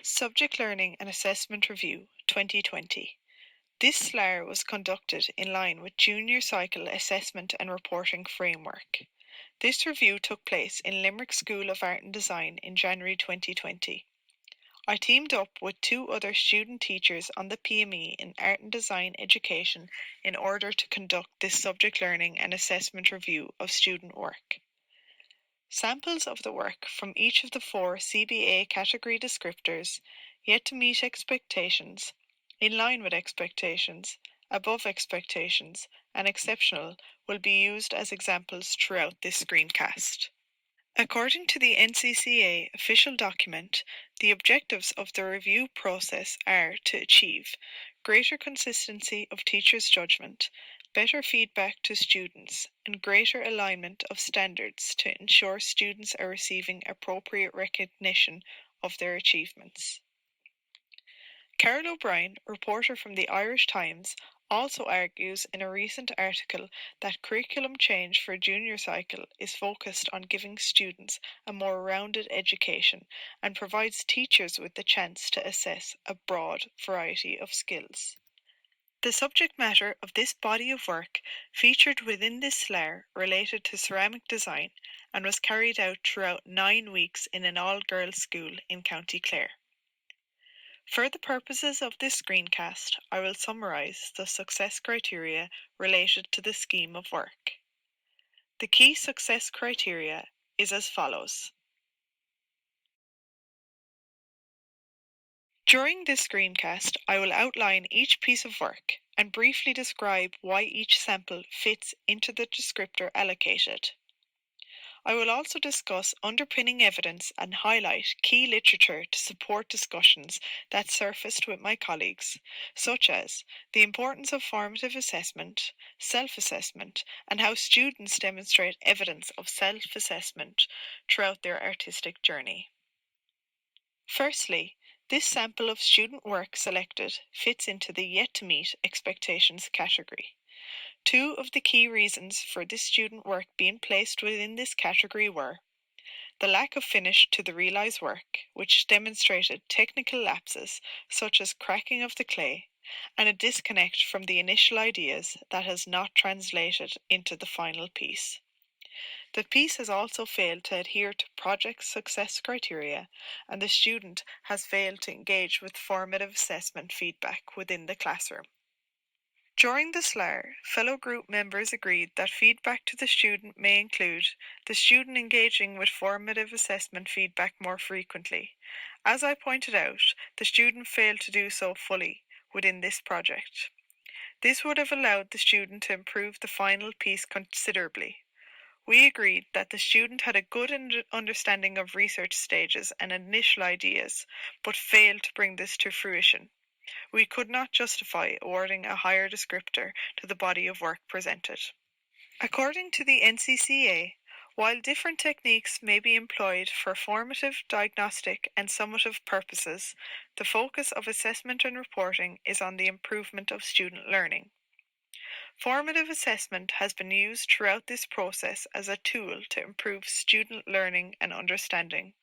Subject Learning and Assessment Review 2020. This SLAR was conducted in line with Junior Cycle Assessment and Reporting Framework. This review took place in Limerick School of Art and Design in January 2020. I teamed up with two other student teachers on the PME in Art and Design Education in order to conduct this subject learning and assessment review of student work. Samples of the work from each of the four CBA category descriptors, yet to meet expectations, in line with expectations, above expectations, and exceptional, will be used as examples throughout this screencast. According to the NCCA official document, the objectives of the review process are to achieve greater consistency of teachers' judgment, better feedback to students, and greater alignment of standards to ensure students are receiving appropriate recognition of their achievements. Carol O'Brien, reporter from the Irish Times, also argues in a recent article that curriculum change for junior cycle is focused on giving students a more rounded education and provides teachers with the chance to assess a broad variety of skills. The subject matter of this body of work featured within this SLAR related to ceramic design and was carried out throughout 9 weeks in an all-girls school in County Clare. For the purposes of this screencast, I will summarise the success criteria related to the scheme of work. The key success criteria is as follows. During this screencast, I will outline each piece of work and briefly describe why each sample fits into the descriptor allocated. I will also discuss underpinning evidence and highlight key literature to support discussions that surfaced with my colleagues, such as the importance of formative assessment, self-assessment, and how students demonstrate evidence of self-assessment throughout their artistic journey. Firstly, this sample of student work selected fits into the yet to meet expectations category. Two of the key reasons for this student work being placed within this category were the lack of finish to the realised work, which demonstrated technical lapses such as cracking of the clay, and a disconnect from the initial ideas that has not translated into the final piece. The piece has also failed to adhere to project success criteria, and the student has failed to engage with formative assessment feedback within the classroom. During the SLAR, fellow group members agreed that feedback to the student may include the student engaging with formative assessment feedback more frequently. As I pointed out, the student failed to do so fully within this project. This would have allowed the student to improve the final piece considerably. We agreed that the student had a good understanding of research stages and initial ideas, but failed to bring this to fruition. We could not justify awarding a higher descriptor to the body of work presented. According to the NCCA, while different techniques may be employed for formative, diagnostic, and summative purposes, the focus of assessment and reporting is on the improvement of student learning. Formative assessment has been used throughout this process as a tool to improve student learning and understanding.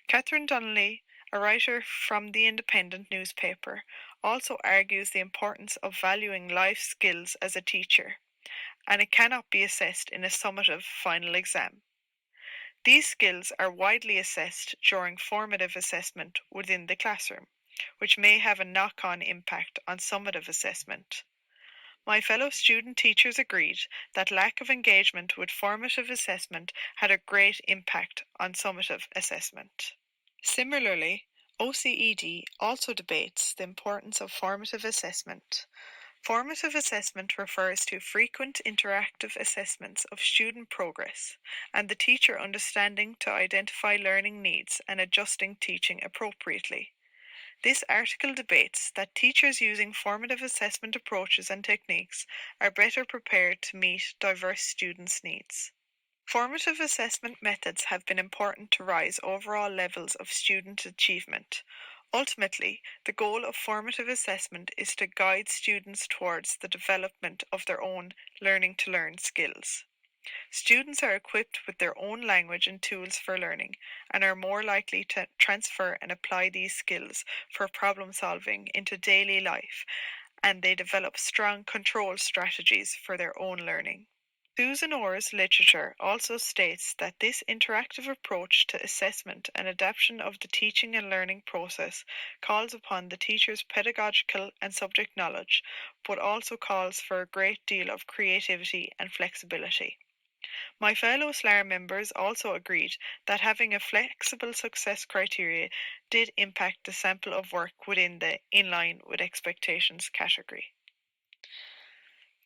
Catherine Donnelly, a writer from the Independent newspaper, also argues the importance of valuing life skills as a teacher, and it cannot be assessed in a summative final exam. These skills are widely assessed during formative assessment within the classroom, which may have a knock-on impact on summative assessment. My fellow student teachers agreed that lack of engagement with formative assessment had a great impact on summative assessment. Similarly, OCED also debates the importance of formative assessment. Formative assessment refers to frequent interactive assessments of student progress and the teacher understanding to identify learning needs and adjusting teaching appropriately. This article debates that teachers using formative assessment approaches and techniques are better prepared to meet diverse students' needs. Formative assessment methods have been important to rise overall levels of student achievement. Ultimately, the goal of formative assessment is to guide students towards the development of their own learning to learn skills. Students are equipped with their own language and tools for learning and are more likely to transfer and apply these skills for problem solving into daily life, and they develop strong control strategies for their own learning. Susan Orr's literature also states that this interactive approach to assessment and adaptation of the teaching and learning process calls upon the teacher's pedagogical and subject knowledge, but also calls for a great deal of creativity and flexibility. My fellow SLAR members also agreed that having a flexible success criteria did impact the sample of work within the in line with expectations category.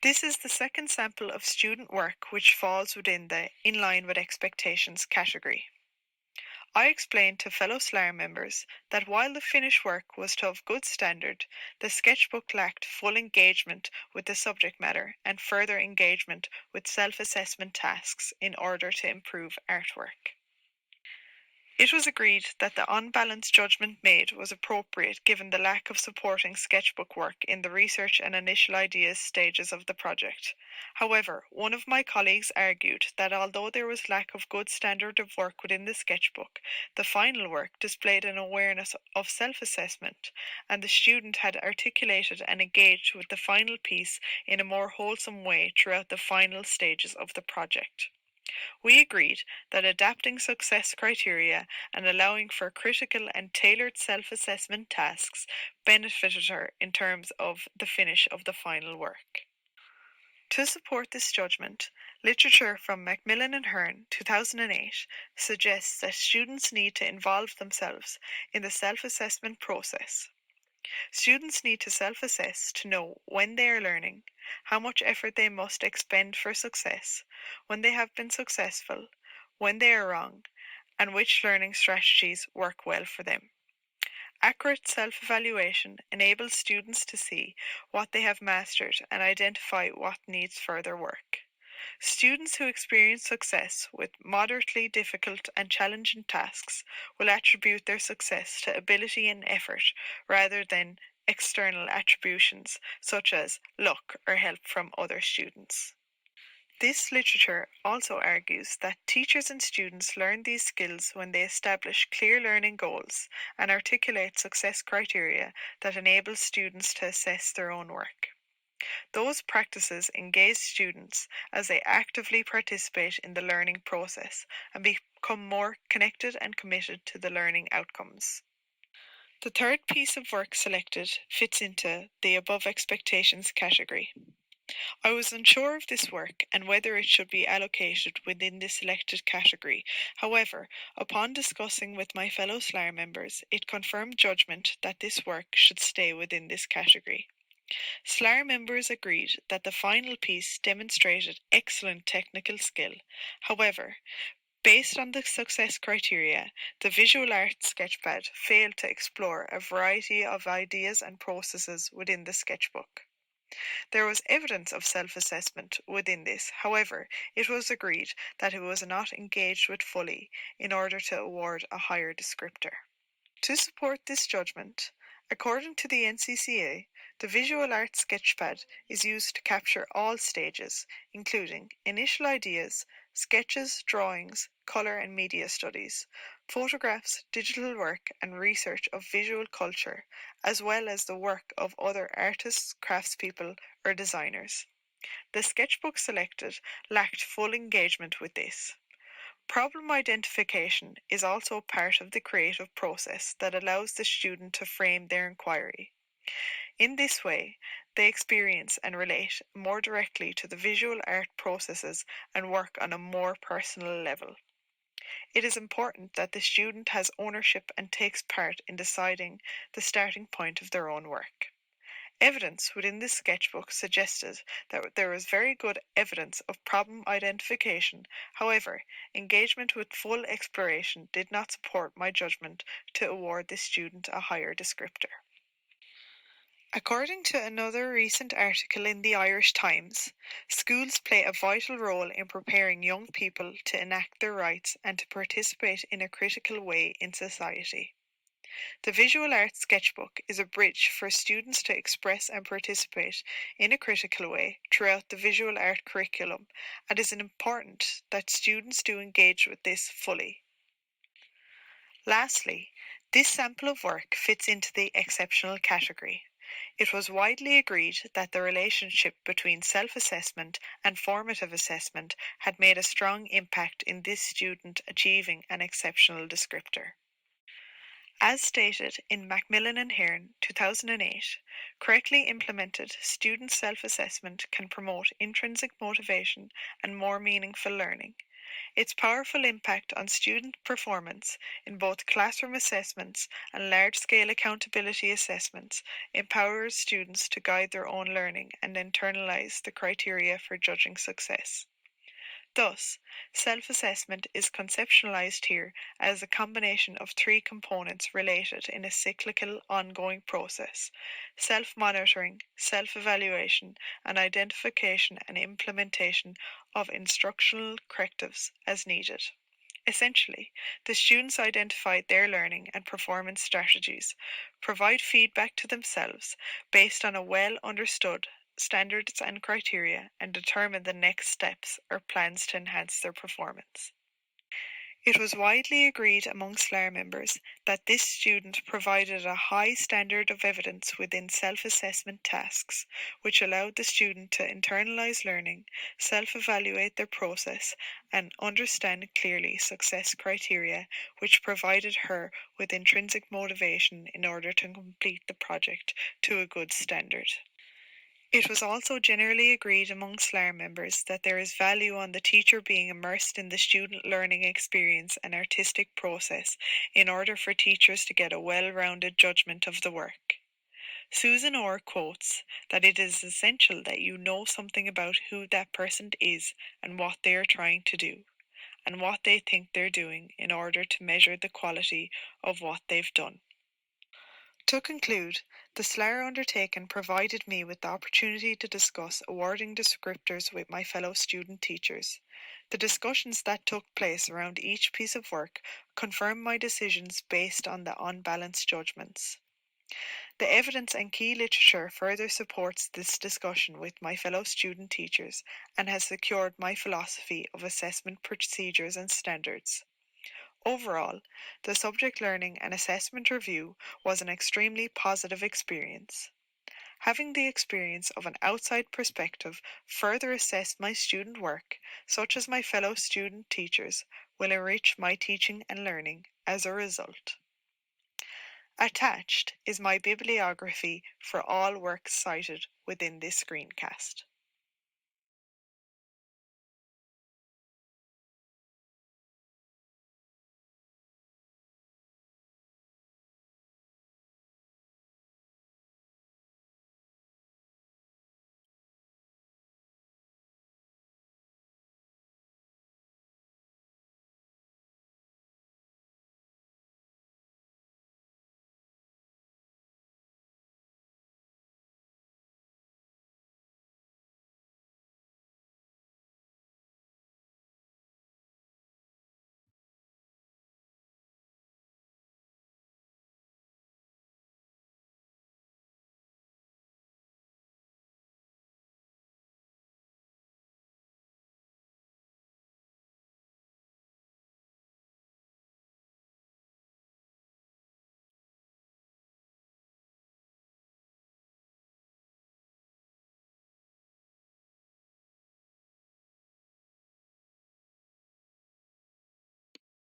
This is the second sample of student work which falls within the in line with expectations category. I explained to fellow SLAR members that while the finished work was to of good standard, the sketchbook lacked full engagement with the subject matter and further engagement with self-assessment tasks in order to improve artwork. It was agreed that the unbalanced judgment made was appropriate given the lack of supporting sketchbook work in the research and initial ideas stages of the project. However, one of my colleagues argued that although there was lack of good standard of work within the sketchbook, the final work displayed an awareness of self-assessment, and the student had articulated and engaged with the final piece in a more wholesome way throughout the final stages of the project. We agreed that adapting success criteria and allowing for critical and tailored self-assessment tasks benefited her in terms of the finish of the final work. To support this judgment, literature from Macmillan and Hearn, 2008, suggests that students need to involve themselves in the self-assessment process. Students need to self-assess to know when they are learning, how much effort they must expend for success, when they have been successful, when they are wrong, and which learning strategies work well for them. Accurate self-evaluation enables students to see what they have mastered and identify what needs further work. Students who experience success with moderately difficult and challenging tasks will attribute their success to ability and effort rather than external attributions such as luck or help from other students. This literature also argues that teachers and students learn these skills when they establish clear learning goals and articulate success criteria that enable students to assess their own work. Those practices engage students as they actively participate in the learning process and become more connected and committed to the learning outcomes. The third piece of work selected fits into the above expectations category. I was unsure of this work and whether it should be allocated within the selected category. However, upon discussing with my fellow SLAR members, it confirmed judgment that this work should stay within this category. SLAR members agreed that the final piece demonstrated excellent technical skill. However, based on the success criteria, the visual arts sketchpad failed to explore a variety of ideas and processes within the sketchbook. There was evidence of self-assessment within this, however, it was agreed that it was not engaged with fully in order to award a higher descriptor. To support this judgment, according to the NCCA, the Visual Arts Sketchpad is used to capture all stages, including initial ideas, sketches, drawings, colour and media studies, photographs, digital work and research of visual culture, as well as the work of other artists, craftspeople or designers. The sketchbook selected lacked full engagement with this. Problem identification is also part of the creative process that allows the student to frame their inquiry. In this way, they experience and relate more directly to the visual art processes and work on a more personal level. It is important that the student has ownership and takes part in deciding the starting point of their own work. Evidence within this sketchbook suggested that there was very good evidence of problem identification. However, engagement with full exploration did not support my judgment to award this student a higher descriptor. According to another recent article in the Irish Times, schools play a vital role in preparing young people to enact their rights and to participate in a critical way in society. The visual arts sketchbook is a bridge for students to express and participate in a critical way throughout the visual art curriculum, and it is important that students do engage with this fully. Lastly, this sample of work fits into the exceptional category. It was widely agreed that the relationship between self-assessment and formative assessment had made a strong impact in this student achieving an exceptional descriptor. As stated in Macmillan and Hearn, 2008, correctly implemented student self-assessment can promote intrinsic motivation and more meaningful learning. Its powerful impact on student performance in both classroom assessments and large-scale accountability assessments empowers students to guide their own learning and internalize the criteria for judging success. Thus, self-assessment is conceptualized here as a combination of three components related in a cyclical, ongoing process: self-monitoring, self-evaluation, and identification and implementation of instructional correctives as needed. Essentially, the students identify their learning and performance strategies, provide feedback to themselves based on a well understood standards and criteria, and determine the next steps or plans to enhance their performance. It was widely agreed among SLAR members that this student provided a high standard of evidence within self-assessment tasks, which allowed the student to internalize learning, self-evaluate their process, and understand clearly success criteria, which provided her with intrinsic motivation in order to complete the project to a good standard. It was also generally agreed among SLAR members that there is value on the teacher being immersed in the student learning experience and artistic process in order for teachers to get a well-rounded judgment of the work. Susan Orr quotes that it is essential that you know something about who that person is and what they are trying to do, and what they think they're doing in order to measure the quality of what they've done. To conclude, the SLAR undertaking provided me with the opportunity to discuss awarding descriptors with my fellow student teachers. The discussions that took place around each piece of work confirmed my decisions based on the unbalanced judgments. The evidence and key literature further supports this discussion with my fellow student teachers and has secured my philosophy of assessment procedures and standards. Overall, the subject learning and assessment review was an extremely positive experience. Having the experience of an outside perspective further assess my student work, such as my fellow student teachers, will enrich my teaching and learning as a result. Attached is my bibliography for all works cited within this screencast.